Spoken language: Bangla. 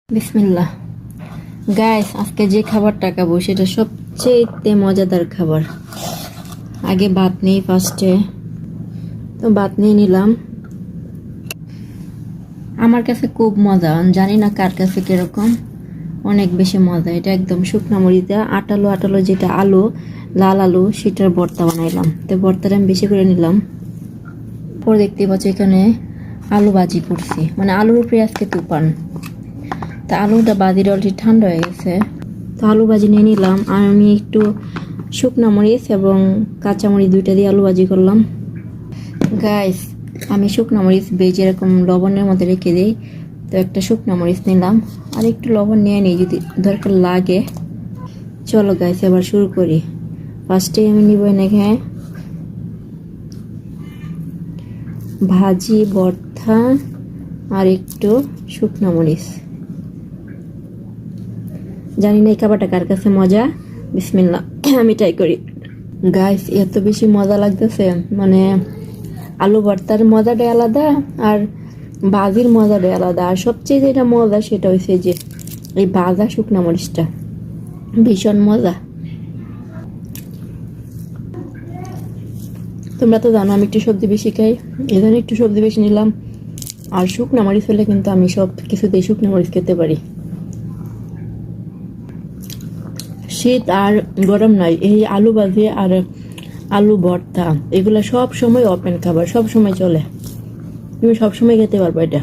বিসমিল্লাহ। গাইস, আজকে যে খাবারটা খাবো সেটা সবচেয়ে মজাদার খাবার। আগে ভাত নেই, ফার্স্টে তো ভাত নিয়ে নিলাম। আমার কাছে খুব মজা, জানি না কার কাছে কিরকম, অনেক বেশি মজা। এটা একদম শুকনো মরিচ দেওয়া আটালো আটালো, যেটা আলু, লাল আলু, সেটার ভর্তা বানাইলাম। তো ভর্তাটা আমি বেশি করে নিলাম। পরে দেখতে পাচ্ছি এখানে আলু ভাজি করছি, মানে আলুর উপরে আজকে তুফান। তা আলুটা বাজির অলরেডি ঠান্ডা হয়ে গেছে, তো আলু ভাজি নিয়ে নিলাম। আর আমি একটু শুকনো মরিচ এবং কাঁচা মরিচ দুইটা দিয়ে আলু ভাজি করলাম। গাইস, আমি শুকনো মরিচ বেজে এরকম লবণের মধ্যে রেখে দিই। তো একটা শুকনো মরিচ নিলাম, আর একটু লবণ নিয়ে নিই যদি দরকার লাগে। চলো গাইস, এবার শুরু করি। ফার্স্টে আমি নিব এনেকে ভাজি, ভর্তা আর একটু শুকনো মরিচ। জানি না এই খাবারটা কার কাছে মজা। বিসমিল্লাহ, আমি ট্রাই করি। গাইস, এত বেশি মজা লাগতেছে, মানে আলু ভর্তার মজাটাই আলাদা, আর ভাজির মজাটাই আলাদা। আর সবচেয়ে যেটা মজা সেটা হচ্ছে যে এই ভাজা শুকনো মরিচটা, ভীষণ মজা। তোমরা তো জানো আমি একটু সবজি বেশি খাই, এই জন্য একটু সবজি বেশি নিলাম। আর শুকনো মরিচ হলে কিন্তু আমি সব কিছুতেই শুকনো মরিচ খেতে পারি। শীত আর গরম নয়, এই আলু ভাজি আর আলু ভর্তা এগুলো সব সময় ওপেন খাবার, সব সময় চলে, তুমি সব সময় খেতে পারবে এটা।